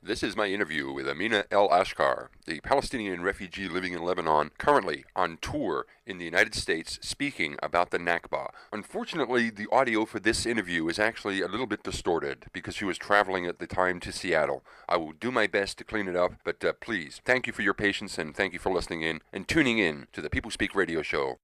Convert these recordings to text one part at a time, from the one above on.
This is my interview with Amena El Ashkar, the Palestinian refugee living in Lebanon, currently on tour in the United States speaking about the Nakba. Unfortunately, the audio for this interview is actually a little bit distorted because she was traveling at the time to Seattle. I will do my best to clean it up, but please, thank you for your patience and thank you for listening in and tuning in to the People Speak radio show.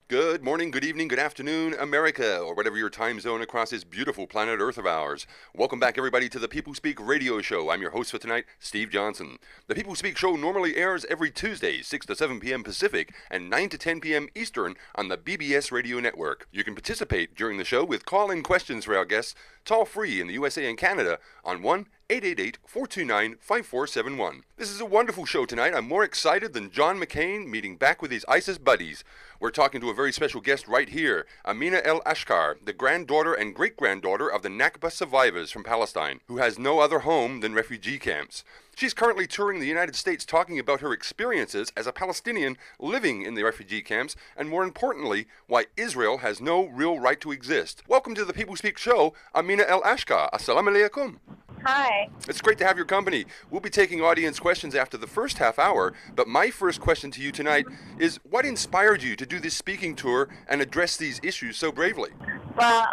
Good morning, good evening, good afternoon, America, or whatever your time zone across this beautiful planet Earth of ours. Welcome back, everybody, to the People Speak radio show. I'm your host for tonight, Steve Johnson. The People Speak show normally airs every Tuesday, 6 to 7 p.m. Pacific and 9 to 10 p.m. Eastern on the BBS radio network. You can participate during the show with call-in questions for our guests, toll-free in the USA and Canada on 1-888-429-5471. This is a wonderful show tonight. I'm more excited than John McCain meeting back with his ISIS buddies. We're talking to a very special guest right here, Amena El Ashkar, the granddaughter and great-granddaughter of the Nakba survivors from Palestine, who has no other home than refugee camps. She's currently touring the United States talking about her experiences as a Palestinian living in the refugee camps, and more importantly, why Israel has no real right to exist. Welcome to the People Speak show, Amena El Ashkar. Assalamu alaikum. Hi. It's great to have your company. We'll be taking audience questions after the first half hour, but my first question to you tonight is, what inspired you to do this speaking tour and address these issues so bravely? Well,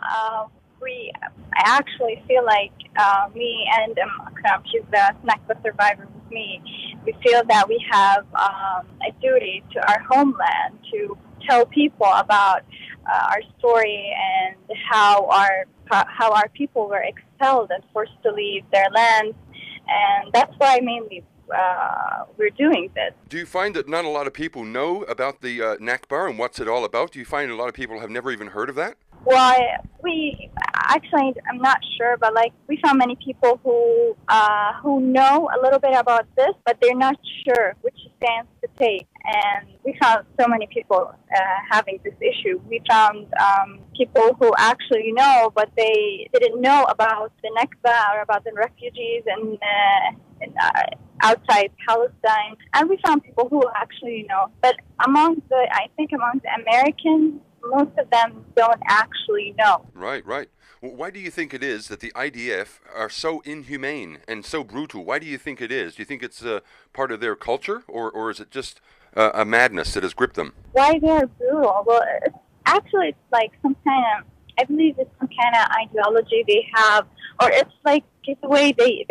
I actually feel like me and she's the Nakba survivor with me, we feel that we have a duty to our homeland to tell people about our story and how our people were expelled and forced to leave their lands, and that's why mainly we're doing this. Do you find that not a lot of people know about the Nakba and what's it all about? Do you find a lot of people have never even heard of that? Well, I'm not sure, but we found many people who know a little bit about this, but they're not sure which stance to take. And we found so many people having this issue. We found people who actually know, but they didn't know about the Nakba or about the refugees and outside Palestine. And we found people who actually know. But among the Americans, most of them don't actually know. Right. Well, why do you think it is that the IDF are so inhumane and so brutal? Why do you think it is? Do you think it's part of their culture, or is it just a madness that has gripped them? Why they're brutal? Well, it's like some kind of, I believe it's some kind of ideology they have, or it's like the way they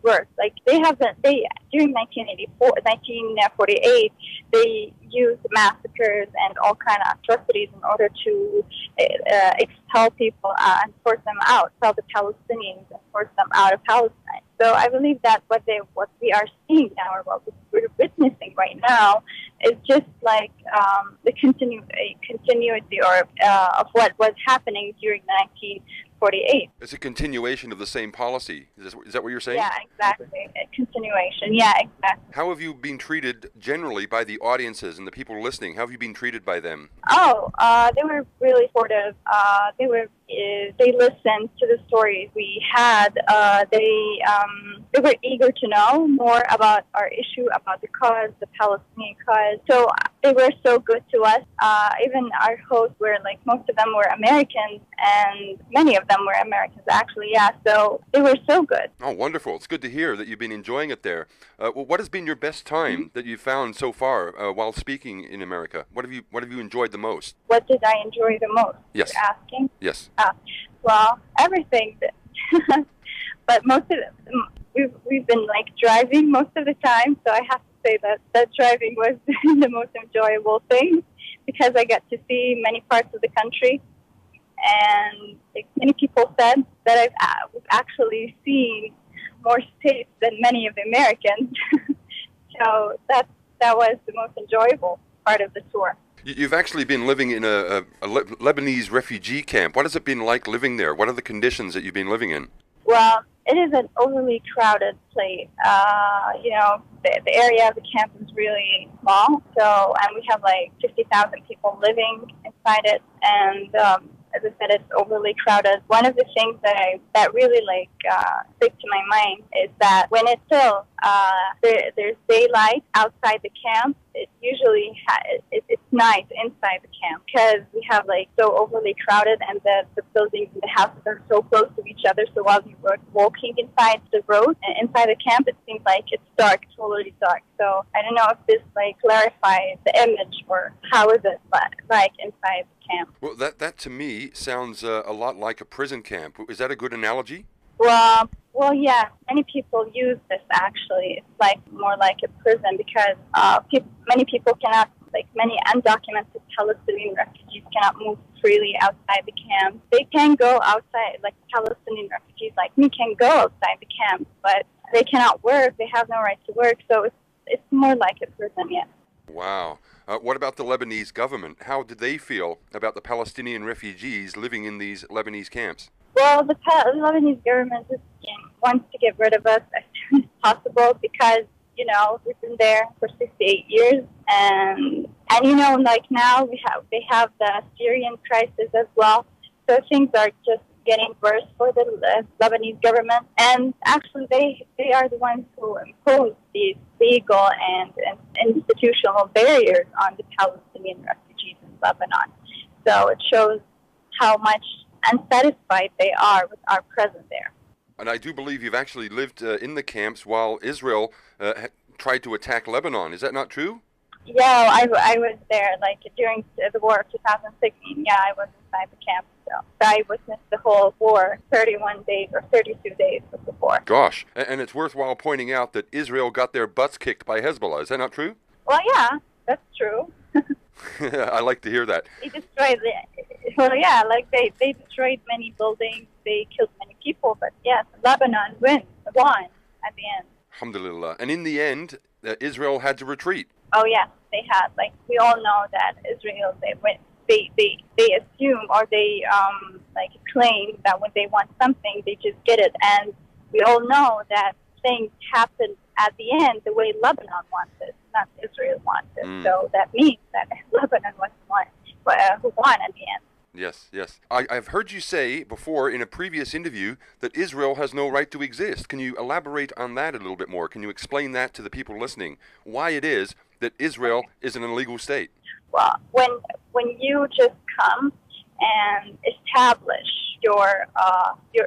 work. Like during 1948, they used massacres and all kind of atrocities in order to expel people and force them out, expel the Palestinians and force them out of Palestine. So I believe that what we are seeing now, or what we're witnessing right now, is just like the continuity of what was happening during 1948. It's a continuation of the same policy. Is that what you're saying? Yeah, exactly. A continuation. Yeah, exactly. How have you been treated generally by the audiences and the people listening? How have you been treated by them? They were really supportive. They listened to the stories we had. They were eager to know more about our issue, about the cause, the Palestinian cause. So they were so good to us. Even our hosts were most of them were Americans, and many of them were Americans actually. Yeah, so they were so good. Oh, wonderful! It's good to hear that you've been enjoying it there. Well, what has been your best time that you've found so far while speaking in America? What have you enjoyed the most? What did I enjoy the most? Yes. You're asking? Yes. Well, everything. But most of it, we've been driving most of the time, so I have to say that driving was the most enjoyable thing, because I got to see many parts of the country, and many people said that I've actually seen more states than many of the Americans. So that was the most enjoyable part of the tour. You've actually been living in a Lebanese refugee camp. What has it been like living there? What are the conditions that you've been living in? Well, it is an overly crowded place. The area of the camp is really small, and we have 50,000 people living inside it, and as I said, it's overly crowded. One of the things that really stick to my mind is that when it's still there's daylight outside the camp, it's usually it's nice inside the camp because we have like so overly crowded, and the buildings and the houses are so close to each other. So while we were walking inside the road and inside the camp, it seems like it's dark, totally dark. So I don't know if this like clarifies the image, or how is it like inside the camp. Well, that to me sounds a lot like a prison camp. Is that a good analogy? Well, yeah. Many people use this actually. It's like more like a prison because many people cannot, like many undocumented Palestinian refugees cannot move freely outside the camp. They can go outside, like Palestinian refugees like me can go outside the camp, but they cannot work. They have no right to work. So it's more like a prison, yeah. Wow. What about the Lebanese government? How did they feel about the Palestinian refugees living in these Lebanese camps? Well, the Lebanese government wants to get rid of us as soon as possible because, you know, we've been there for 68 years. And you know, like now they have the Syrian crisis as well. So things are just getting worse for the Lebanese government. And actually, they are the ones who impose these legal and institutional barriers on the Palestinian refugees in Lebanon. So it shows how much unsatisfied they are with our presence there. And I do believe you've actually lived in the camps while Israel tried to attack Lebanon. Is that not true? Yeah, I was there like during the war of 2016. Yeah, I was inside the camp. So I witnessed the whole war, 31 days or 32 days of the war. Gosh, and it's worthwhile pointing out that Israel got their butts kicked by Hezbollah. Is that not true? Well, yeah, that's true. I like to hear that. They destroyed they destroyed many buildings. They killed many people. But yes, Lebanon won at the end. Alhamdulillah. And in the end, Israel had to retreat. Oh yes, they had. Like we all know that Israel, they assume or they like claim that when they want something, they just get it. And we all know that things happen at the end the way Lebanon wants it, not Israel wants it. So that means that Lebanon was who won at the end. Yes, yes. I've heard you say before in a previous interview that Israel has no right to exist. Can you elaborate on that a little bit more? Can you explain that to the people listening? Why it is that Israel is an illegal state? Well, when you just come and establish your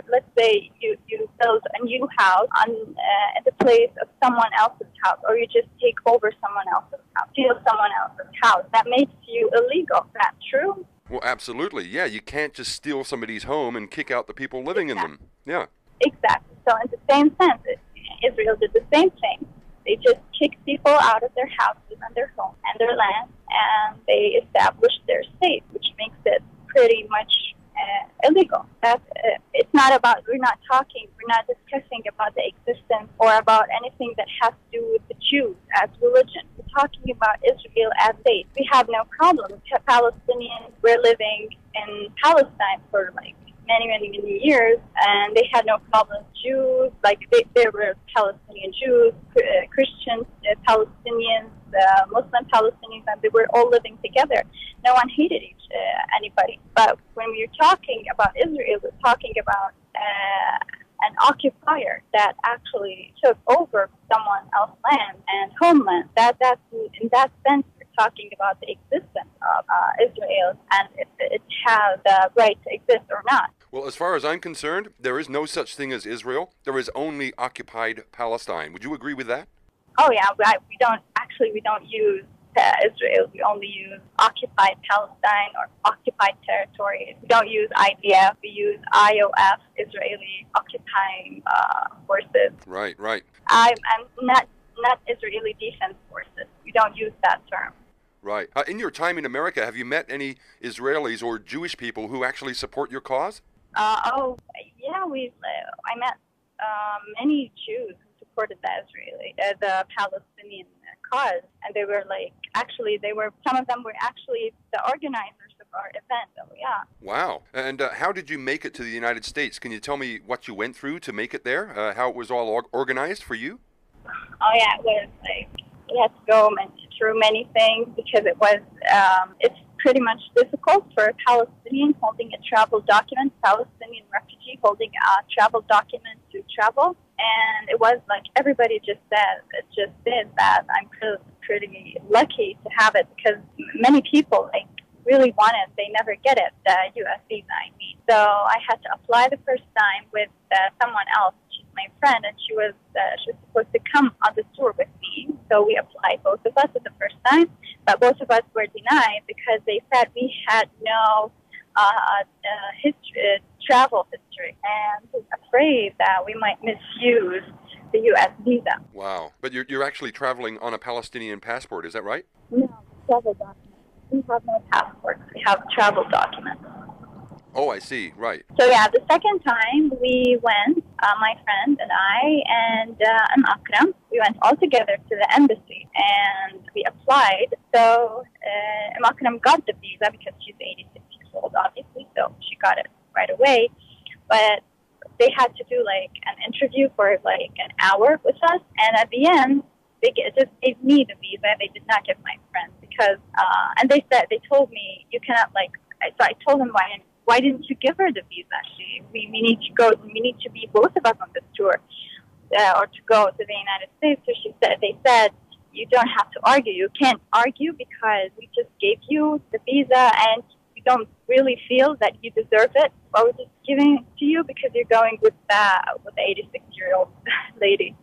let's say you build a new house in the place of someone else's house, or you just take over someone else's house, steal someone else's house, that makes you illegal. Is that true? Well, absolutely. Yeah, you can't just steal somebody's home and kick out the people living in them. Yeah. Exactly. So in the same sense, Israel did the same thing. They just kicked people out of their houses and their homes and their land, and they established their state, which makes it pretty much illegal. It's not about, we're not discussing about the existence or about anything that has to do with the Jews as religion. We're talking about Israel as state. We have no problem. Palestinians were living in Palestine for like many years, and they had no problem. Jews, like there were Palestinian Jews, Christians, Palestinians, Muslim Palestinians, and they were all living together. No one hated anybody. But when we're talking about Israel, we're talking about an occupier that actually took over someone else's land and homeland. That's in that sense, we're talking about the existence of Israel and if it has the right to exist or not. Well, as far as I'm concerned, there is no such thing as Israel. There is only occupied Palestine. Would you agree with that? Oh yeah, we don't use Israel. We only use occupied Palestine or occupied territories. We don't use IDF. We use IOF, Israeli Occupying Forces. Right. I'm not Israeli Defense Forces. We don't use that term. Right. In your time in America, have you met any Israelis or Jewish people who actually support your cause? I met many Jews who supported the Palestinian cause, and they were some of them were actually the organizers of our event. So yeah. Wow. And how did you make it to the United States? Can you tell me what you went through to make it there? How it was all organized for you? Oh yeah, it was like we had to go through many things because it's pretty much difficult for a Palestinian holding a travel document, Palestinian refugee holding a travel document to travel. And it was like everybody just said that I'm pretty lucky to have it, because many people like really want it. They never get it, the U.S. visa, I mean. So I had to apply the first time with someone else. She's my friend, and she was supposed to come on the tour with me. So we applied, both of us, at the first time, but both of us were denied because they said we had no travel history, and was afraid that we might misuse the U.S. visa. Wow. But you're actually traveling on a Palestinian passport, is that right? No, travel documents. We have no passports. We have travel documents. Oh, I see. Right. So yeah, the second time we went, my friend and I and Akram, we went all together to the embassy and we applied. So Akram got the visa because she's 86 years old, obviously, so she got it right away. But they had to do like an interview for like an hour with us, and at the end, they just gave me the visa. They did not give my friend because, and they told me you cannot like. So I told them why didn't you give her the visa? We need to go. We need to be both of us on this tour, or to go to the United States. So they said you don't have to argue. You can't argue because we just gave you the visa and you don't really feel that you deserve it. But we're just giving it to you because you're going with the 86-year-old lady.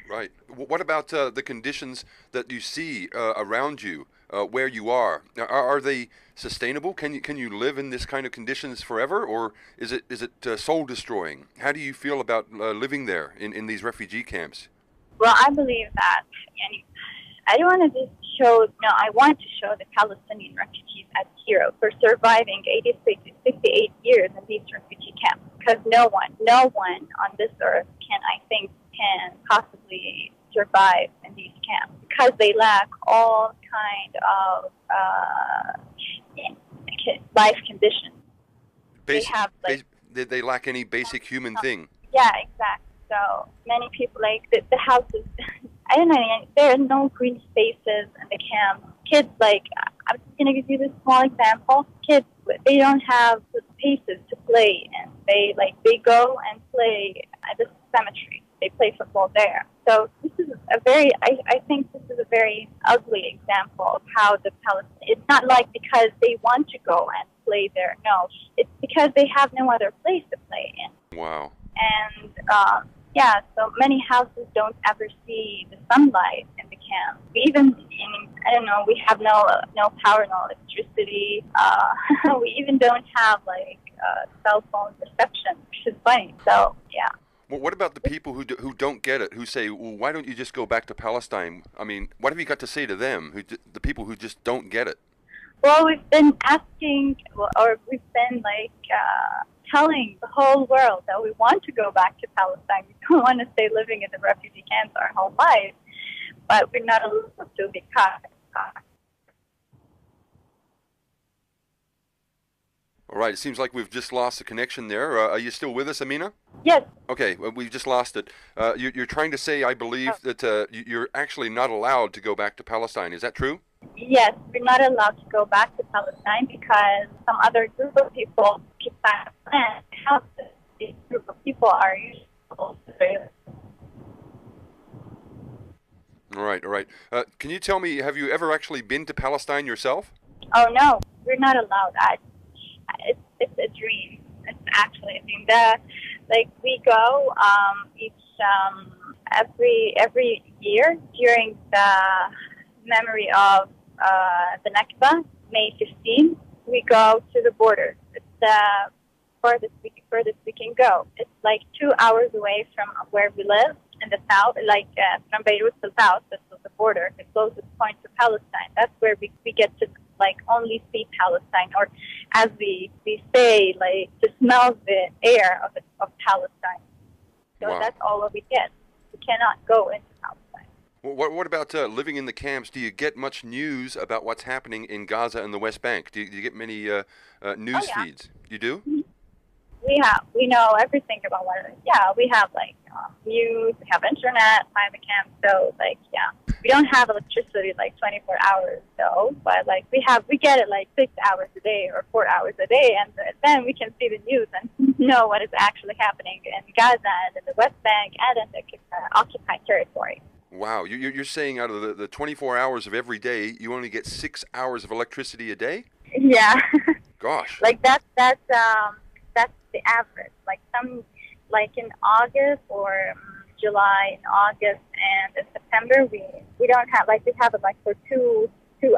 Right. What about the conditions that you see around you, where you are? Are they sustainable? Can you live in this kind of conditions forever, or is it soul destroying? How do you feel about living there in these refugee camps? Well, I believe that, and I want to I want to show the Palestinian refugees as heroes for surviving 68 years in these refugee camps, because no one on this earth can possibly survive in these camps, because they lack all kind of life conditions. They lack any basic human thing. Yeah, exactly. So many people, like the houses, I don't know, there are no green spaces in the camp. Kids, like, I'm just going to give you this small example. Kids, they don't have the spaces to play in. They go and play at the cemetery. They play football there. So this is I think this is a very ugly example of how the Palestinians, it's not like because they want to go and play there. No, it's because they have no other place to play in. Wow. And, so many houses don't ever see the sunlight in the camp. We even, we have no power, no electricity. We even don't have, cell phone reception, which is funny. So, yeah. Well, what about the people who don't get it, who say, well, why don't you just go back to Palestine? I mean, what have you got to say to them, the people who just don't get it? Well, we've been asking, or we've been, telling the whole world that we want to go back to Palestine. We don't want to stay living in the refugee camps our whole life, but we're not allowed to because. All right, it seems like we've just lost the connection there. Are you still with us, Amena? Yes. Okay, well, we've just lost it. You're trying to say, I believe, that you're actually not allowed to go back to Palestine. Is that true? Yes, we're not allowed to go back to Palestine because some other group of people keep that plan. These group of people are usually Israelis. All right. Can you tell me, have you ever actually been to Palestine yourself? Oh, no, we're not allowed that. It's a dream. It's actually a dream. We go every year during the memory of the Nakba, May 15th, we go to the border. It's the furthest we can go. It's 2 hours away from where we live in the south, from Beirut to south, that's the border, the closest point to Palestine. That's where we get to only see Palestine, or as we say, to smell the air of Palestine. So Wow. That's all we get. We cannot go into Palestine. Well, what about living in the camps? Do you get much news about what's happening in Gaza and the West Bank? Do you get many news feeds? You do? Mm-hmm. We know everything about what it is. Yeah, we have news, we have internet by the camp, so we don't have electricity 24 hours though, but we get it 6 hours a day or 4 hours a day, and then we can see the news and know what is actually happening in Gaza and in the West Bank and in the occupied territory. Wow, you're saying out of the 24 hours of every day, you only get 6 hours of electricity a day? Yeah. Gosh. Like that's the average. Like in August or July and August and in September we don't have, like, we have it like for two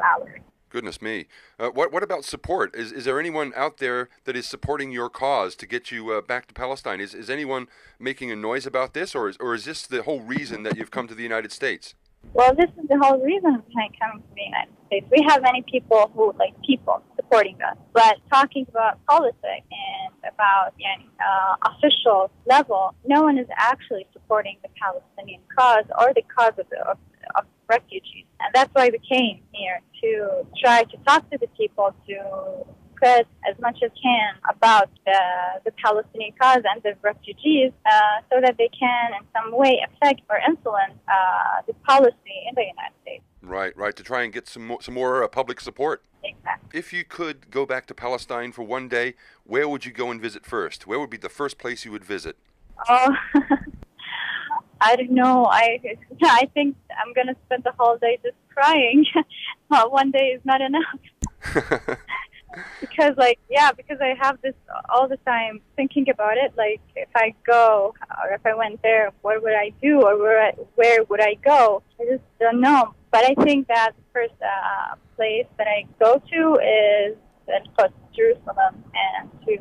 hours. Goodness me. What about support? Is there anyone out there that is supporting your cause to get you back to Palestine? Is anyone making a noise about this, or is this the whole reason that you've come to the United States? Well, this is the whole reason behind coming to the United States. We have many people supporting us, but talking about politics and about official level, no one is actually supporting the Palestinian cause or the cause of refugees. And that's why we came here, to try to talk to the people, to spread as much as can about the Palestinian cause and the refugees, so that they can in some way affect or influence the policy in the United States. Right, to try and get some more public support. Exactly. If you could go back to Palestine for one day, where would you go and visit first? Where would be the first place you would visit? Oh, I don't know. I think I'm going to spend the whole day just crying. One day is not enough. Because I have this all the time thinking about it. Like, if I go or if I went there, what would I do, or where would I go? I just don't know. But I think that the first place that I go to is Jerusalem and to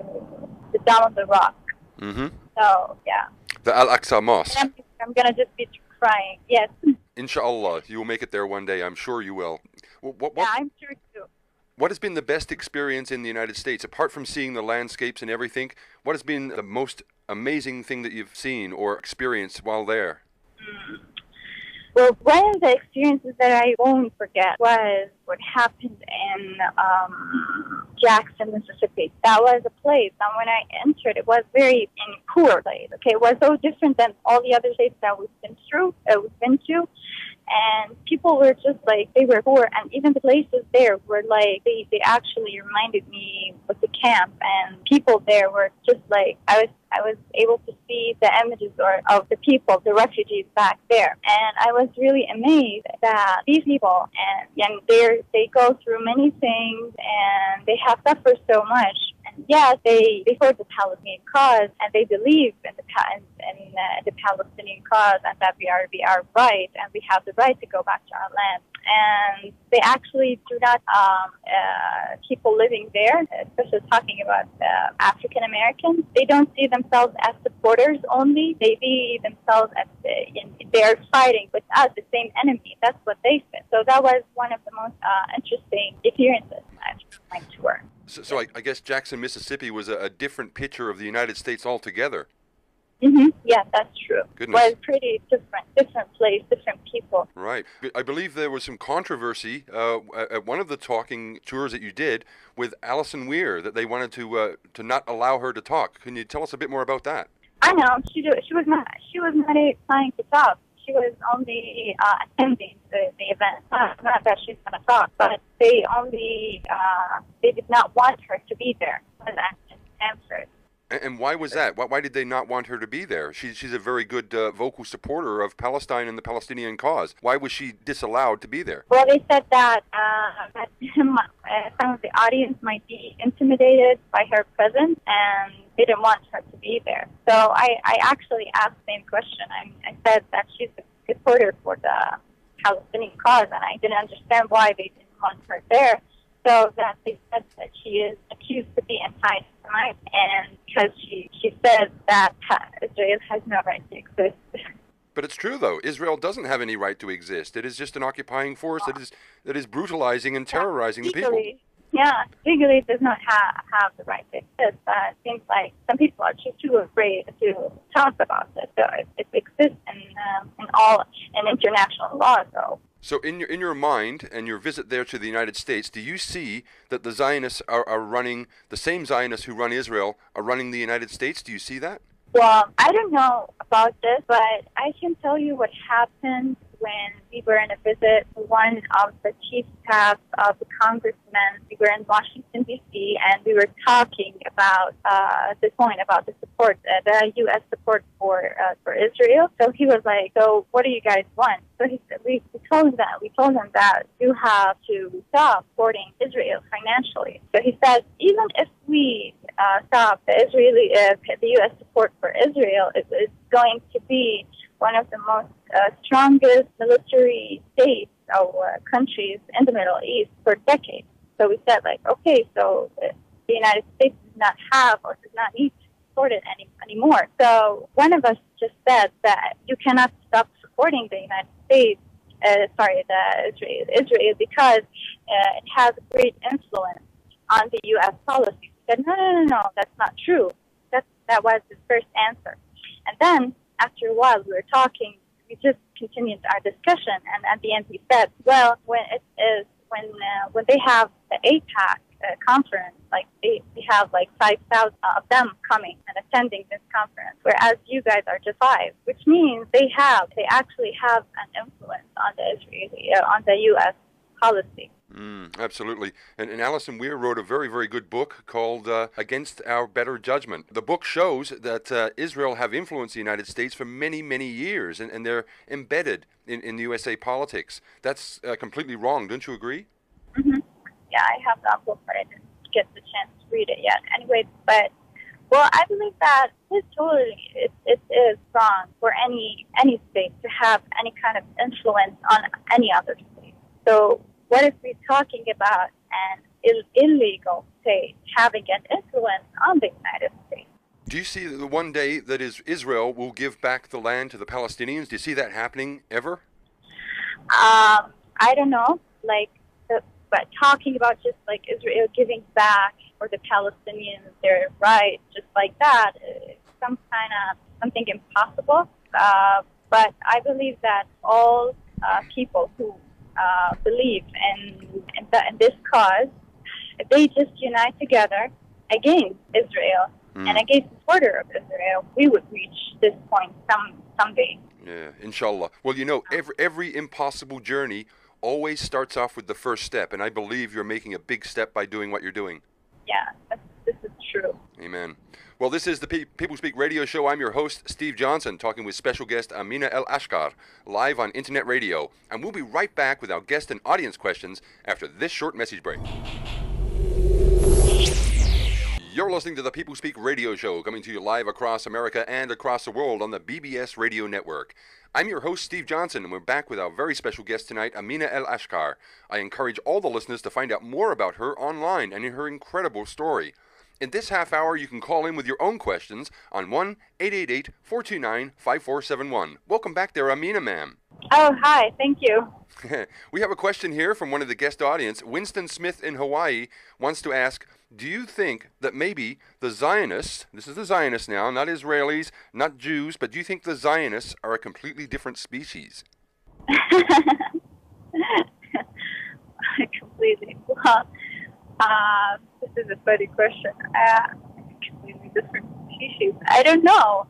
the Dome of the Rock. Mm-hmm. So, yeah. The Al-Aqsa Mosque. I'm going to just be crying, yes. Inshallah, you will make it there one day. I'm sure you will. Yeah, I'm sure too. What has been the best experience in the United States, apart from seeing the landscapes and everything? What has been the most amazing thing that you've seen or experienced while there? Well, one of the experiences that I won't forget was what happened in Jackson, Mississippi. That was a place, and when I entered, it was very poor place. Okay, it was so different than all the other states that we've been to. And people were just like, they were poor, and even the places there were like, they actually reminded me of the camp, and people there were just like, I was able to see the images of the people, the refugees back there. And I was really amazed that these people, and they go through many things, and they have suffered so much. And yes, they support the Palestinian cause, and they believe in the Palestinian cause, and that we are right, and we have the right to go back to our land. And they actually do not, people living there, especially talking about African Americans, they don't see themselves as supporters only. They see themselves as they're fighting with us, the same enemy. That's what they said. So that was one of the most interesting experiences on my tour. So I guess Jackson, Mississippi was a different picture of the United States altogether. Mm-hmm. Yeah, that's true. Goodness. It was pretty different place, different people. Right. I believe there was some controversy at one of the talking tours that you did with Alison Weir, that they wanted to not allow her to talk. Can you tell us a bit more about that? I know. She was not planning to talk. She was only attending the event. Not that she's going to talk, but they did not want her to be there. And why was that? Why did they not want her to be there? She's a very good vocal supporter of Palestine and the Palestinian cause. Why was she disallowed to be there? Well, they said that some of the audience might be intimidated by her presence, and they didn't want her to be there. So I actually asked the same question. I said that she's a supporter for the Palestinian cause, and I didn't understand why they didn't want her there. So that they said that she is accused to be anti-Semite, and because she says that Israel has no right to exist. But it's true, though. Israel doesn't have any right to exist. It is just an occupying force that is brutalizing and terrorizing the people. Yeah, legally it does not have the right to exist. But it seems like some people are just too afraid to talk about it. So it exists in international law. So in your mind and your visit there to the United States, do you see that the Zionists are running, the same Zionists who run Israel are running the United States? Do you see that? Well, I don't know about this, but I can tell you what happened when we were on a visit to one of the chief staffs of the congressmen. We were in Washington, D.C., and we were talking about this point about the support, the U.S. support for Israel. So he was like, "So what do you guys want?" So he said, we told him that you have to stop supporting Israel financially. So he said, even if we stop the U.S. support for Israel, it is going to be one of the most strongest military states or countries in the Middle East for decades. So we said, like, okay, so the United States does not have or does not need to support it anymore. So one of us just said that you cannot stop supporting the United States, Israel, because it has a great influence on the U.S. policy. He said, no, that's not true. That was his first answer. And then after a while, we were talking. We just continued our discussion, and at the end, he said, "Well, when they have the APAC conference, like they have like 5,000 of them coming and attending this conference, whereas you guys are just 5, which means they actually have an influence on the U.S. policy." Absolutely. And Alison Weir wrote a very, very good book called Against Our Better Judgment. The book shows that Israel have influenced the United States for many, many years, and they're embedded in the USA politics. That's completely wrong. Don't you agree? Mm-hmm. Yeah, I have that book, but I didn't get the chance to read it yet. Anyway, but, well, I believe that it is wrong for any state to have any kind of influence on any other state. So what if we're talking about an illegal state having an influence on the United States? Do you see the one day that Israel will give back the land to the Palestinians? Do you see that happening ever? I don't know. But talking about just like Israel giving back or the Palestinians their rights, just like that, is something impossible. But I believe that all people who believe in this cause, if they just unite together against Israel and against the supporter of Israel, we would reach this point someday. Yeah, inshallah. Well, you know, every impossible journey always starts off with the first step, and I believe you're making a big step by doing what you're doing. Yeah, this is true. Amen. Well, this is the People Speak radio show. I'm your host, Steve Johnson, talking with special guest Amena El Ashkar, live on internet radio. And we'll be right back with our guest and audience questions after this short message break. You're listening to the People Speak radio show, coming to you live across America and across the world on the BBS radio network. I'm your host, Steve Johnson, and we're back with our very special guest tonight, Amena El Ashkar. I encourage all the listeners to find out more about her online and in her incredible story. In this half hour, you can call in with your own questions on 1-888-429-5471. Welcome back there, Amena, ma'am. Oh, hi. Thank you. We have a question here from one of the guest audience. Winston Smith in Hawaii wants to ask, do you think that maybe the Zionists, this is the Zionists now, not Israelis, not Jews, but do you think the Zionists are a completely different species? Completely. Well, this is a funny question. Completely different species. I don't know.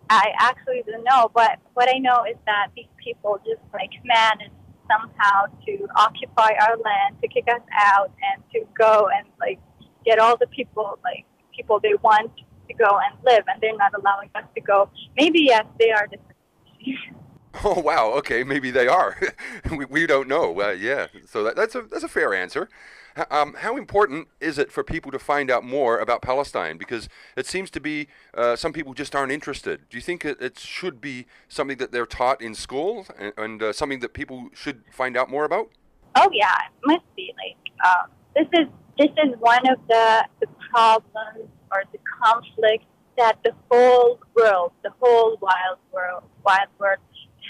I actually don't know, but what I know is that these people just managed somehow to occupy our land, to kick us out, and to go and get all the people they want to go and live, and they're not allowing us to go. Maybe yes, they are different species. Oh wow, okay, maybe they are. we don't know. Yeah, so that's a fair answer. How important is it for people to find out more about Palestine? Because it seems to be some people just aren't interested. Do you think it should be something that they're taught in school and something that people should find out more about? Oh yeah, it must be. This is one of the problems or the conflict that the whole world, the whole wild world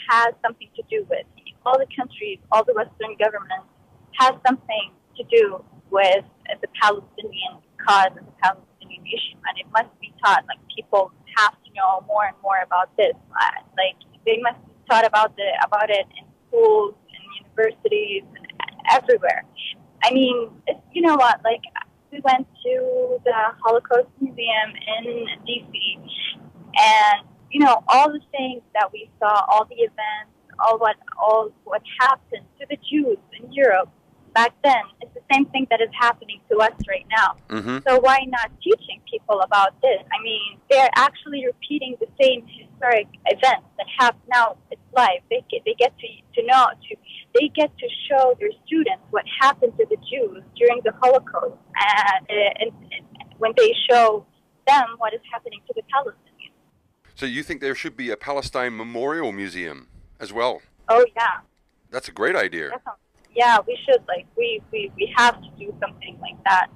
has something to do with. All the countries, all the Western governments has something to do with the Palestinian cause and the Palestinian issue, and it must be taught. People have to know more and more about this. They must be taught about it in schools, in universities, and everywhere. I mean, you know what? We went to the Holocaust Museum in D.C. and all the things that we saw, all the events, all what happened to the Jews in Europe back then is the same thing that is happening to us right now. Mm-hmm. So why not teaching people about this? I mean, they're actually repeating the same historic events that happen now. It's live. They get they get to show their students what happened to the Jews during the Holocaust, and when they show them what is happening to the Palestinians. So you think there should be a Palestine Memorial Museum as well? Oh yeah. That's a great idea. Definitely. Yeah, we should, we have to do something like that.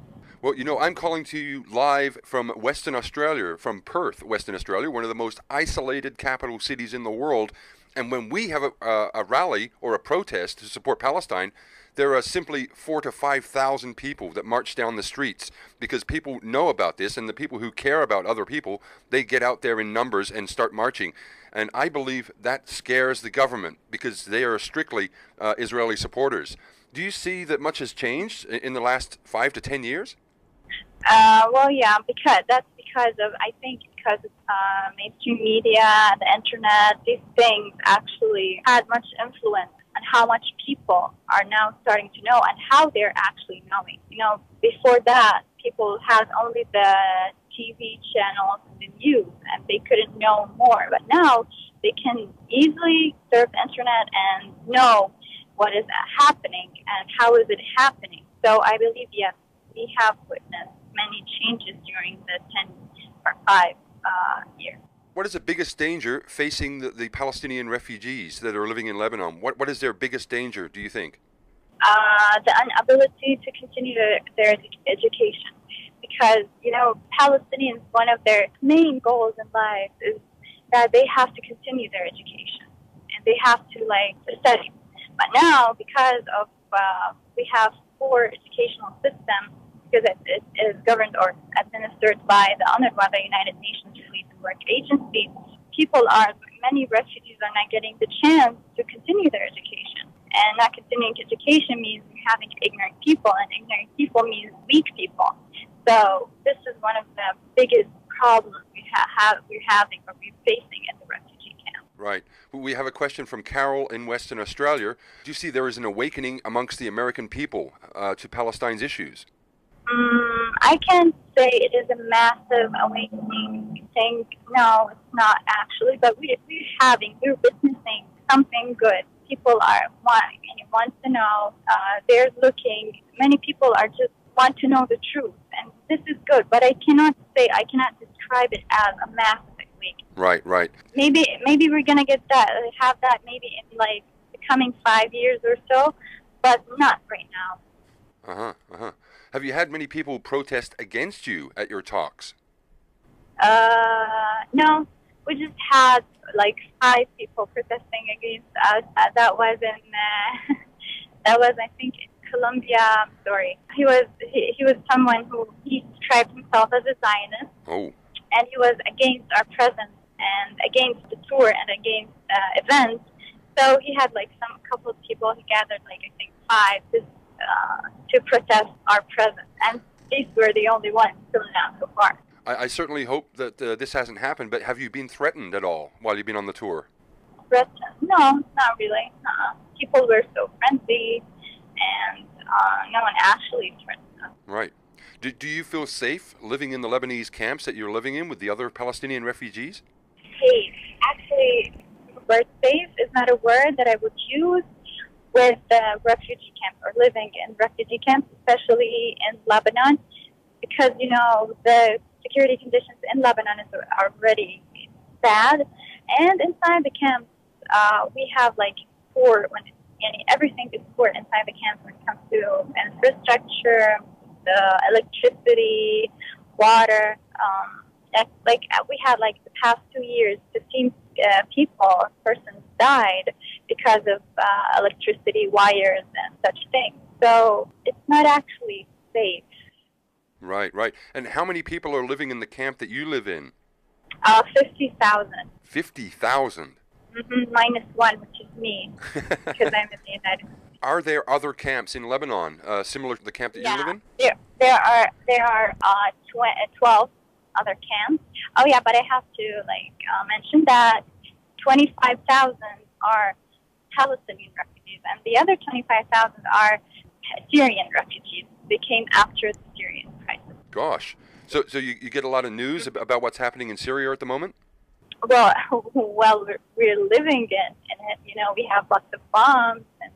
Well, you know, I'm calling to you live from Western Australia, from Perth, Western Australia, one of the most isolated capital cities in the world. And when we have a rally or a protest to support Palestine, there are simply 4,000 to 5,000 people that march down the streets because people know about this, and the people who care about other people, they get out there in numbers and start marching. And I believe that scares the government because they are strictly Israeli supporters. Do you see that much has changed in the last 5 to 10 years? Well, yeah, because of mainstream media, the internet, these things actually had much influence on how much people are now starting to know and how they're actually knowing. You know, before that, people had only the TV channels and the news, and they couldn't know more. But now they can easily surf the internet and know what is happening and how is it happening. So I believe, yes, we have witnessed many changes during the 10 or 5 years. What is the biggest danger facing the Palestinian refugees that are living in Lebanon? What is their biggest danger, do you think? The inability to continue their education. Because, you know, Palestinians, one of their main goals in life is that they have to continue their education. And they have to, study. But now, because of, we have poor educational system, because it is governed or administered by the UNRWA, the United Nations Relief and Work Agency, many refugees are not getting the chance to continue their education. And not continuing education means having ignorant people, and ignorant people means weak people. So this is one of the biggest problems we're facing in the refugee camp. Right. We have a question from Carol in Western Australia. Do you see there is an awakening amongst the American people to Palestine's issues? I can't say it is a massive awakening thing. No, it's not actually, but we're witnessing something good. People are want to know. Many people are just want to know the truth, and this is good. But I cannot describe it as a massive awakening. Right. Maybe we're gonna have that maybe in the coming 5 years or so, but not right now. Have you had many people protest against you at your talks? No. We just had 5 people protesting against us. That was I think in Colombia. Sorry, he was someone who he described himself as a Zionist. Oh. And he was against our presence and against the tour and against events. So he had a couple of people. He gathered I think 5 to protest our presence, and these were the only ones till now so far. I certainly hope that this hasn't happened, but have you been threatened at all while you've been on the tour? Threatened? No, not really. People were so friendly, and no one actually threatened us. Right. Do you feel safe living in the Lebanese camps that you're living in with the other Palestinian refugees? Safe. Actually, the word safe is not a word that I would use with the refugee camp or living in refugee camps, especially in Lebanon, because, the security conditions in Lebanon are already bad. And inside the camps, we have poor, everything is poor inside the camps when it comes to infrastructure, the electricity, water. We had the past 2 years, 15 persons died because of electricity wires and such things. So it's not actually safe. Right. And how many people are living in the camp that you live in? 50,000. 50,000? Minus 1, which is me, because I'm in the United States. Are there other camps in Lebanon similar to the camp that you live in? There are 12 other camps. Oh yeah, but I have to mention that 25,000 are Palestinian refugees, and the other 25,000 are Syrian refugees. They came after the Syrian crisis. Gosh. So you get a lot of news about what's happening in Syria at the moment? Well, we're living in it. You know, we have lots of bombs and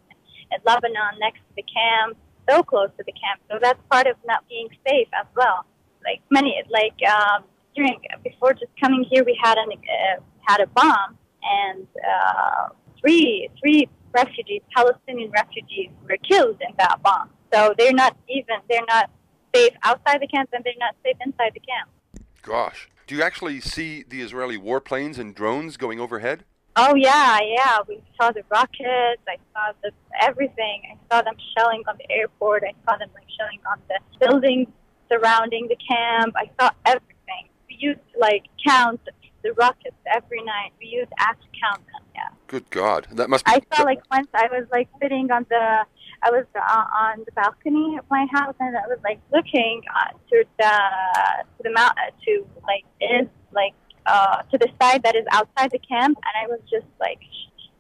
Lebanon next to the camp, so close to the camp. So that's part of not being safe as well. Before just coming here, we had a bomb, and three refugees, Palestinian refugees, were killed in that bomb. So they're not safe outside the camp, and they're not safe inside the camp. Gosh. Do you actually see the Israeli warplanes and drones going overhead? Oh, yeah. We saw the rockets. I saw everything. I saw them shelling on the airport. I saw them shelling on the buildings surrounding the camp. I saw everything. We used to count the rockets every night. We used to count them. Yeah. Good God, that must be. I saw once I was sitting on the balcony of my house, and I was looking to the mountain to the side that is outside the camp, and I was just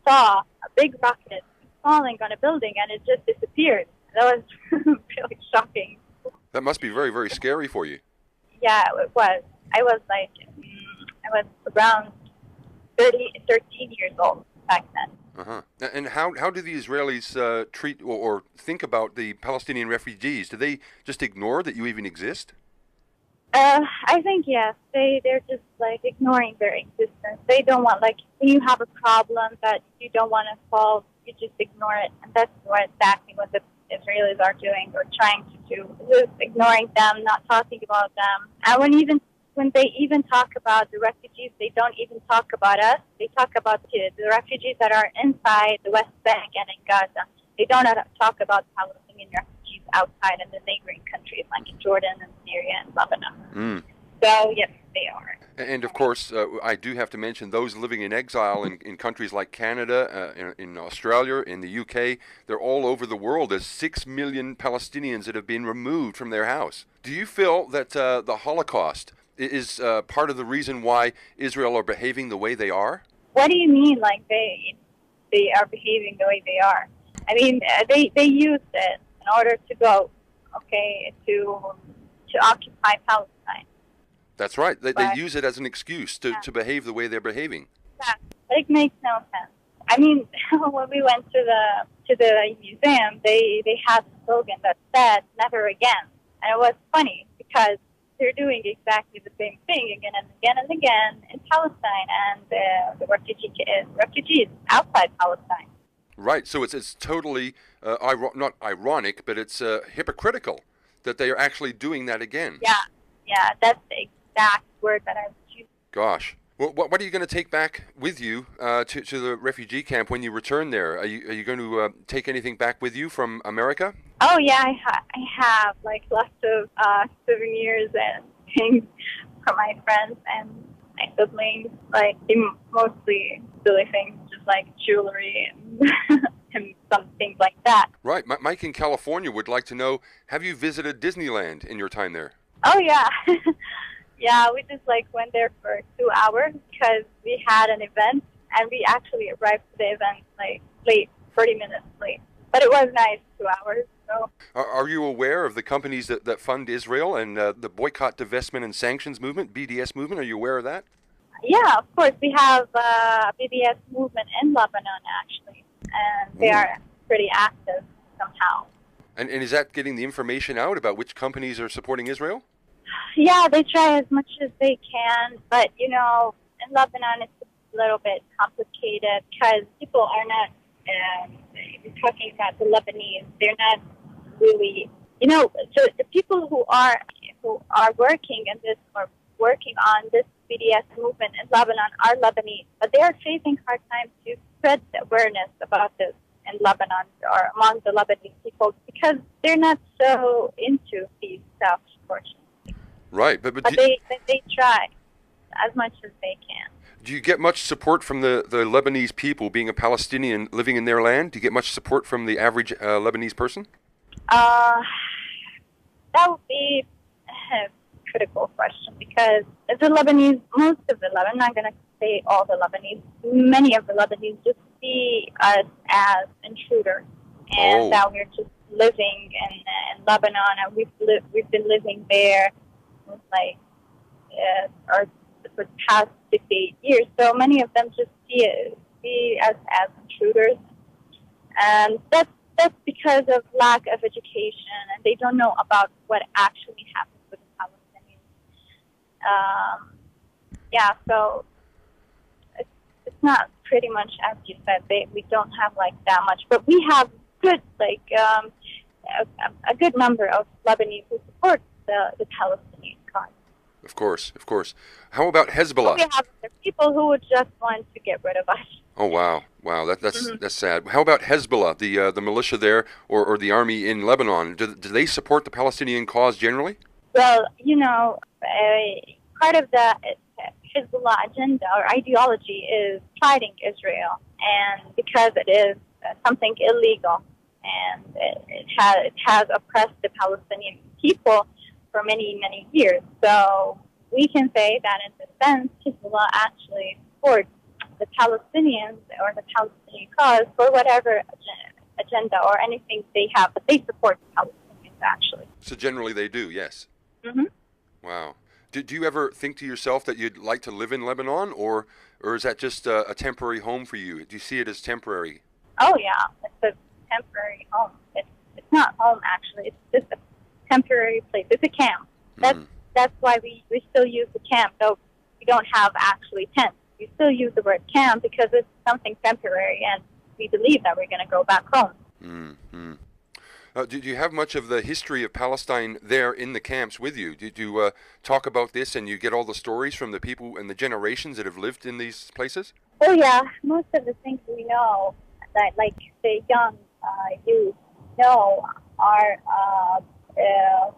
saw a big rocket falling on a building, and it just disappeared. That was really shocking. That must be very, very scary for you. Yeah, it was. I was around 13 years old back then. Uh-huh. And how do the Israelis treat or think about the Palestinian refugees? Do they just ignore that you even exist? I think yes. They're just ignoring their existence. They don't want when you have a problem that you don't want to solve, you just ignore it, and that's exactly what the Israelis are doing or trying to do. Just ignoring them, not talking about them. And when they even talk about the refugees, they don't even talk about us. They talk about the refugees that are inside the West Bank and in Gaza. They don't talk about Palestinian refugees outside in the neighboring countries like in Jordan and Syria and Lebanon. So, yes, they are. And, of course, I do have to mention those living in exile in countries like Canada, in Australia, in the UK. They're all over the world. There's 6 million Palestinians that have been removed from their house. Do you feel that the Holocaust is part of the reason why Israel are behaving the way they are? What do you mean, they are behaving the way they are? I mean, they used it in order to go, to occupy Palestine. That's right. They use it as an excuse to behave the way they're behaving. Yeah, but it makes no sense. I mean, when we went to the museum, they had a slogan that said "Never again," and it was funny because they're doing exactly the same thing again and again and again in Palestine and the refugees outside Palestine. Right. So it's totally not ironic, but it's hypocritical that they are actually doing that again. Yeah, that's the exact word that I was using. Gosh. Well, what are you going to take back with you to the refugee camp when you return there? Are you going to take anything back with you from America? Oh, yeah, I have lots of souvenirs and things from my friends and my siblings, mostly silly things, just jewelry and some things like that. Right. Mike in California would like to know, have you visited Disneyland in your time there? Oh, yeah. Yeah, we just went there for 2 hours because we had an event, and we actually arrived to the event late, 30 minutes late. But it was nice, 2 hours. So. Are you aware of the companies that fund Israel and the boycott, divestment, and sanctions movement, BDS movement? Are you aware of that? Yeah, of course. We have a BDS movement in Lebanon, actually, and they are pretty active somehow. And is that getting the information out about which companies are supporting Israel? Yeah, they try as much as they can, but, in Lebanon it's a little bit complicated because people are not, talking about the Lebanese, they're not really, so the people who are working in this or working on this BDS movement in Lebanon are Lebanese, but they are facing hard times to spread the awareness about this in Lebanon or among the Lebanese people because they're not so into these stuff, unfortunately. Right, but they try as much as they can. Do you get much support from the Lebanese people, being a Palestinian living in their land? Do you get much support from the average Lebanese person? That would be a critical question because most of the Lebanese, I'm not going to say all the Lebanese, many of the Lebanese just see us as intruders, and that we're just living in Lebanon, and we've been living there like for the past 68 years. So many of them just see us as intruders, and that's because of lack of education, and they don't know about what actually happens with the Palestinians. So it's not pretty much as you said. We don't have like that much, but we have good a good number of Lebanese who support the Palestinian cause. Of course. How about Hezbollah? So we have other people who would just want to get rid of us. Oh wow! That's sad. How about Hezbollah, the militia there, or the army in Lebanon? Do they support the Palestinian cause generally? Well, part of the Hezbollah agenda or ideology is fighting Israel, and because it is something illegal, and it has oppressed the Palestinian people for many years. So we can say that in the sense, Hezbollah actually supports the Palestinians or the Palestinian cause for whatever agenda or anything they have, but they support the Palestinians actually. So generally they do, yes. Mm-hmm. Wow. Do you ever think to yourself that you'd like to live in Lebanon, or is that just a temporary home for you? Do you see it as temporary? Oh yeah, it's a temporary home. It's not home actually. It's just a temporary place. It's a camp. That's why we still use the camp, though we don't have actually tents. We still use the word camp because it's something temporary, and we believe that we're going to go back home. Do you have much of the history of Palestine there in the camps with you? Did you talk about this, and you get all the stories from the people and the generations that have lived in these places? Oh yeah, most of the things we know, that like the young youth know, are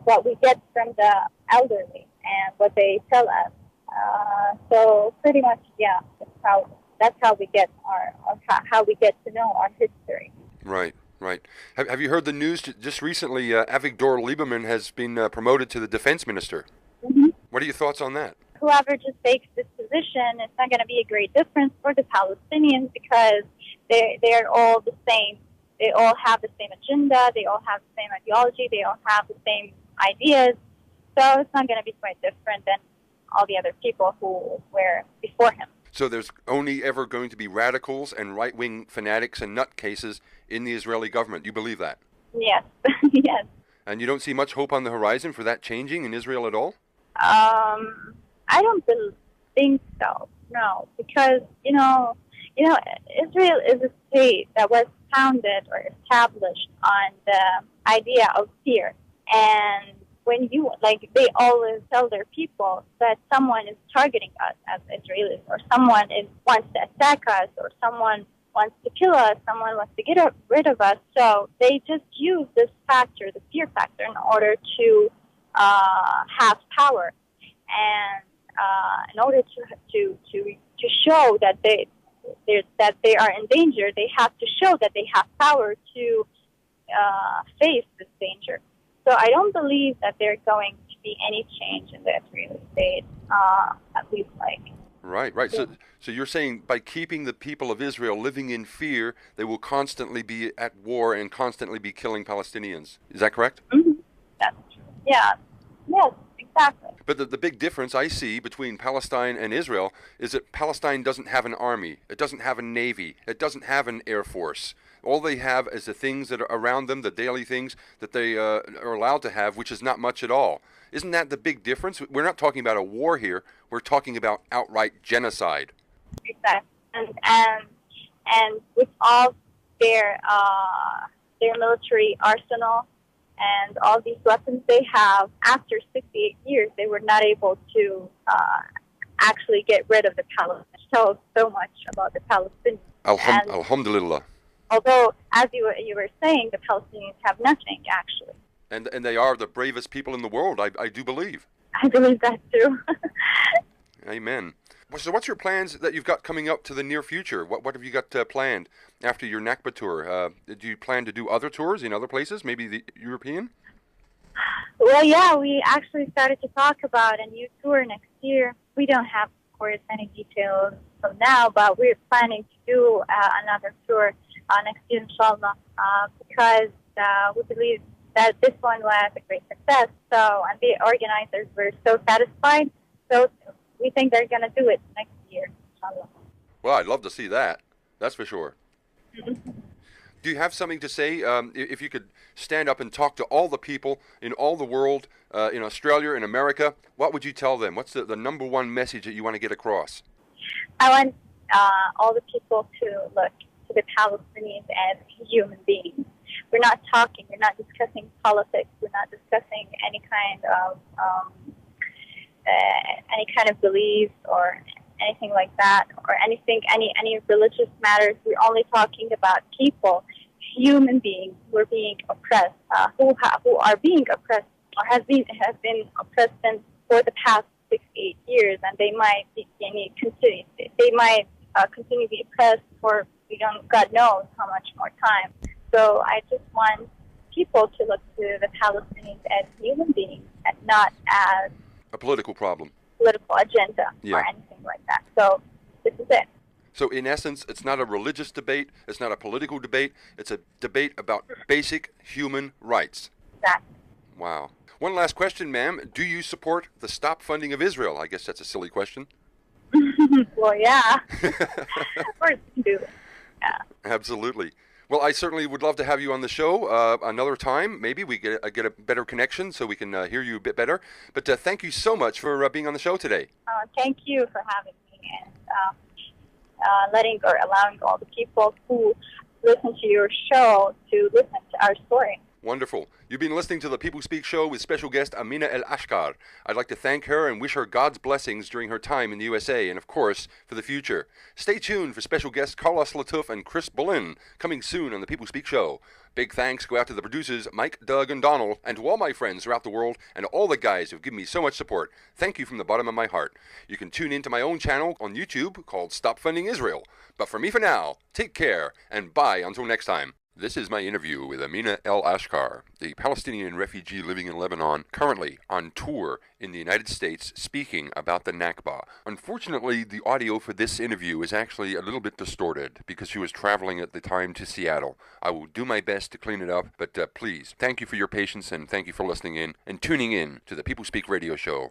what we get from the elderly and what they tell us. So pretty much, yeah, that's how we get how we get to know our history. Right. Have you heard the news just recently? Avigdor Lieberman has been promoted to the defense minister. Mm-hmm. What are your thoughts on that? Whoever just takes this position, it's not going to be a great difference for the Palestinians because they're all the same. They all have the same agenda. They all have the same ideology. They all have the same ideas. So it's not going to be quite different than all the other people who were before him. So there's only ever going to be radicals and right-wing fanatics and nutcases in the Israeli government. You believe that? Yes. Yes. And you don't see much hope on the horizon for that changing in Israel at all? I don't think so. No, because Israel is a state that was founded or established on the idea of fear, and when they always tell their people that someone is targeting us as Israelis, or someone wants to attack us, or someone wants to kill us, someone wants to get rid of us. So they just use this factor, the fear factor, in order to have power, and in order to show that they are in danger, they have to show that they have power to face this danger. So I don't believe that there's going to be any change in the Israeli state, at least Right. So you're saying by keeping the people of Israel living in fear, they will constantly be at war and constantly be killing Palestinians. Is that correct? Mm-hmm. That's true. Yeah. Yes, exactly. But the big difference I see between Palestine and Israel is that Palestine doesn't have an army, it doesn't have a navy, it doesn't have an air force. All they have is the things that are around them, the daily things that they are allowed to have, which is not much at all. Isn't that the big difference? We're not talking about a war here. We're talking about outright genocide. Exactly. And with all their military arsenal and all these weapons they have, after 68 years, they were not able to actually get rid of the Palestinians. It tells so much about the Palestinians. Alhamdulillah. Although, as you were saying, the Palestinians have nothing, actually. And they are the bravest people in the world, I do believe. I believe that too. Amen. So what's your plans that you've got coming up to the near future? What have you got planned after your Nakba tour? Do you plan to do other tours in other places, maybe the European? Well, yeah, we actually started to talk about a new tour next year. We don't have, of course, any details until now, but we're planning to do another tour next year, inshallah, because we believe that this one was a great success. So, and the organizers were so satisfied. So we think they're going to do it next year, inshallah. Well, I'd love to see that. That's for sure. Do you have something to say? If you could stand up and talk to all the people in all the world, in Australia, in America, what would you tell them? What's the number one message that you want to get across? I want all the people to look to the Palestinians as human beings. We're not discussing politics. We're not discussing any kind of beliefs or anything like that, or any religious matters. We're only talking about people, human beings who are being oppressed, who are being oppressed or have been oppressed for the past 6-8 years, and they might continue to be oppressed for God knows how much more time. So I just want people to look to the Palestinians as human beings and not as a political problem, political agenda, or anything like that. So this is it. So in essence, it's not a religious debate, it's not a political debate, it's a debate about basic human rights. Exactly. Wow. One last question, ma'am. Do you support the stop funding of Israel? I guess that's a silly question. Well, yeah. Of course we do. Yeah. Absolutely. Well, I certainly would love to have you on the show another time. Maybe we get a better connection so we can hear you a bit better. But thank you so much for being on the show today. Thank you for having me and allowing all the people who listen to your show to listen to our story. Wonderful. You've been listening to the People Speak Show with special guest Amena El Ashkar. I'd like to thank her and wish her God's blessings during her time in the USA and, of course, for the future. Stay tuned for special guests Carlos Latouf and Chris Boleyn coming soon on the People Speak Show. Big thanks go out to the producers Mike, Doug, and Donald, and to all my friends throughout the world and all the guys who've given me so much support. Thank you from the bottom of my heart. You can tune into my own channel on YouTube called Stop Funding Israel. But for me for now, take care and bye until next time. This is my interview with Amena El Ashkar, the Palestinian refugee living in Lebanon, currently on tour in the United States speaking about the Nakba. Unfortunately, the audio for this interview is actually a little bit distorted because she was traveling at the time to Seattle. I will do my best to clean it up, but please, thank you for your patience and thank you for listening in and tuning in to the People Speak radio show.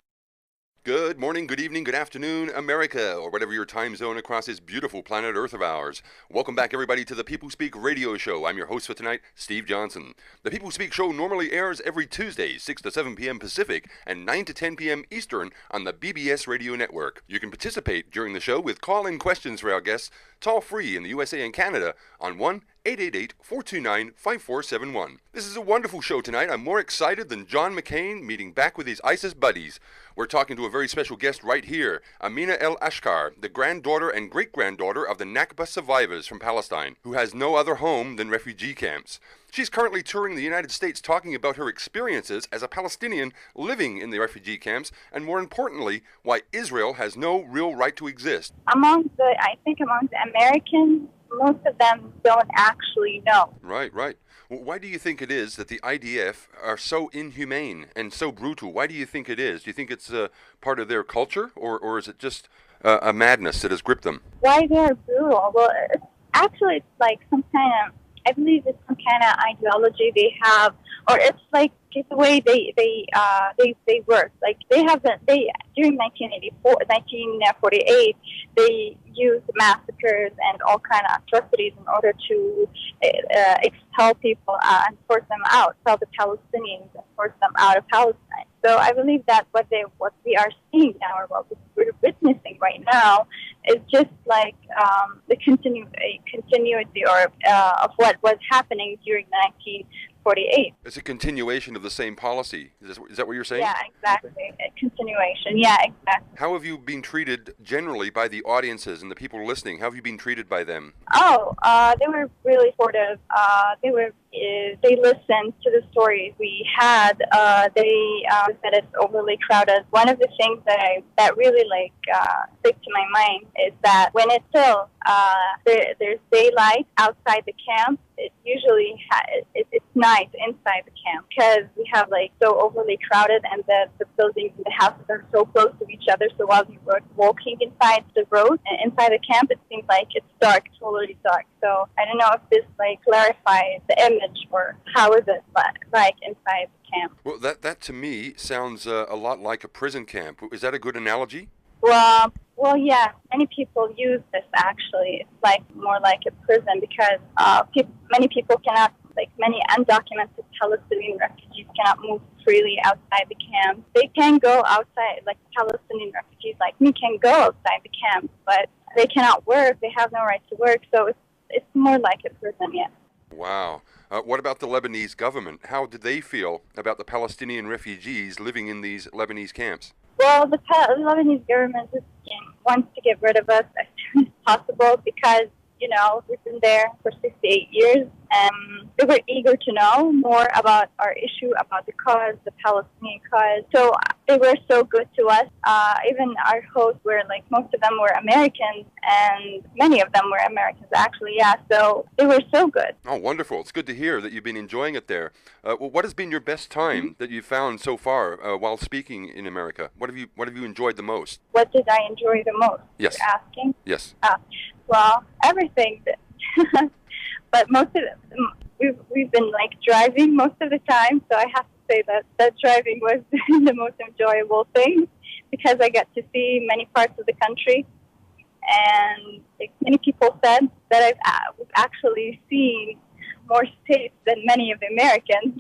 Good morning, good evening, good afternoon, America, or whatever your time zone across this beautiful planet Earth of ours. Welcome back, everybody, to the People Speak radio show. I'm your host for tonight, Steve Johnson. The People Speak show normally airs every Tuesday, 6 to 7 p.m. Pacific and 9 to 10 p.m. Eastern on the BBS radio network. You can participate during the show with call-in questions for our guests, toll-free in the USA and Canada on 1-888-429-5471. This is a wonderful show tonight. I'm more excited than John McCain meeting back with his ISIS buddies. We're talking to a very special guest right here, Amena El Ashkar, the granddaughter and great-granddaughter of the Nakba survivors from Palestine, who has no other home than refugee camps. She's currently touring the United States talking about her experiences as a Palestinian living in the refugee camps, and more importantly, why Israel has no real right to exist. Among the Americans, most of them don't actually know. Right. Well, why do you think it is that the IDF are so inhumane and so brutal? Why do you think it is? Do you think it's part of their culture, or is it just a madness that has gripped them? Why they're brutal? Well, it's like some kind of, I believe it's some kind of ideology they have, or it's like the way they work. Like during 1948, they used massacres and all kind of atrocities in order to expel people and force them out, expel the Palestinians and force them out of Palestine. So I believe that what we are seeing now, or what we're witnessing right now, is just like the continuity of what was happening during 1948. It's a continuation of the same policy. Is that what you're saying? Yeah, exactly. A continuation. Yeah, exactly. How have you been treated generally by the audiences and the people listening? How have you been treated by them? They were really supportive. They listened to the stories we had. They said it's overly crowded. One of the things that really stick to my mind is that when it's still there's daylight outside the camp, usually it's nice inside the camp because we have like so overly crowded, and the buildings and the houses are so close to each other. So while we were walking inside the road and inside the camp, it seems like it's dark, totally dark. So I don't know if this like clarifies the image, or how is it like inside the camp. Well, that to me sounds a lot like a prison camp. Is that a good analogy? Well, yeah. Many people use this actually. It's like more like a prison because many people cannot, like many undocumented Palestinian refugees cannot move freely outside the camp. They can go outside, like Palestinian refugees like me can go outside the camp, but they cannot work. They have no right to work. So it's more like a prison, yeah. Wow. What about the Lebanese government? How did they feel about the Palestinian refugees living in these Lebanese camps? Well, the Lebanese government wants to get rid of us as soon as possible because, you know, we've been there for 68 years, and they were eager to know more about our issue, about the cause, the Palestinian cause. So they were so good to us. Even our hosts were, like, most of them were Americans, and many of them were Americans, actually, yeah. So they were so good. Oh, wonderful. It's good to hear that you've been enjoying it there. Well, what has been your best time that you've found so far while speaking in America? What have you enjoyed the most? What did I enjoy the most? Yes. You're asking? Yes. Well, everything. But most of it, we've been like driving most of the time, so I have to say that driving was the most enjoyable thing because I get to see many parts of the country, and like many people said that I've actually seen more states than many of the Americans.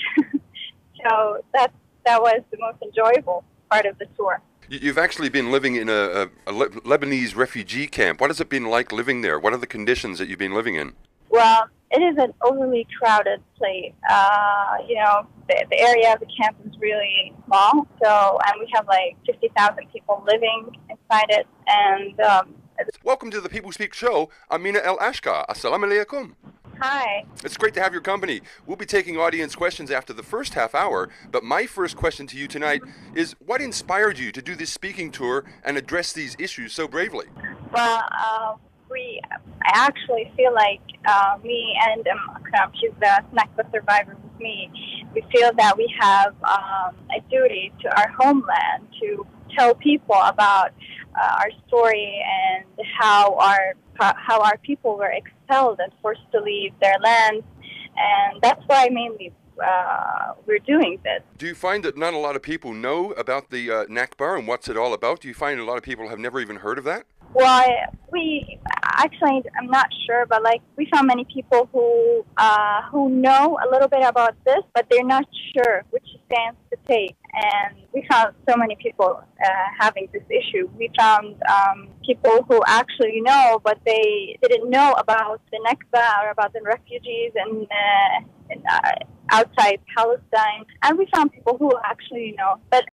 So that was the most enjoyable part of the tour. You've actually been living in a Lebanese refugee camp. What has it been like living there? What are the conditions that you've been living in? Well, it is an overly crowded place. You know, the area of the camp is really small, and we have like 50,000 people living inside it. And welcome to the People Speak show. Amena El Ashkar. Assalamu alaikum. Hi. It's great to have your company. We'll be taking audience questions after the first half hour, but my first question to you tonight is, what inspired you to do this speaking tour and address these issues so bravely? Well, I actually feel like me and Akram, she's the Nakba survivor with me, we feel that we have a duty to our homeland to tell people about our story and how our people were expelled and forced to leave their lands, and that's why mainly we're doing this. Do you find that not a lot of people know about the Nakba and what's it all about? Do you find a lot of people have never even heard of that? Well, I'm not sure, but like we found many people who know a little bit about this, but they're not sure which stance to take. And we found so many people having this issue. We found people who actually know, but they didn't know about the Nakba or about the refugees and outside Palestine. And we found people who actually know. But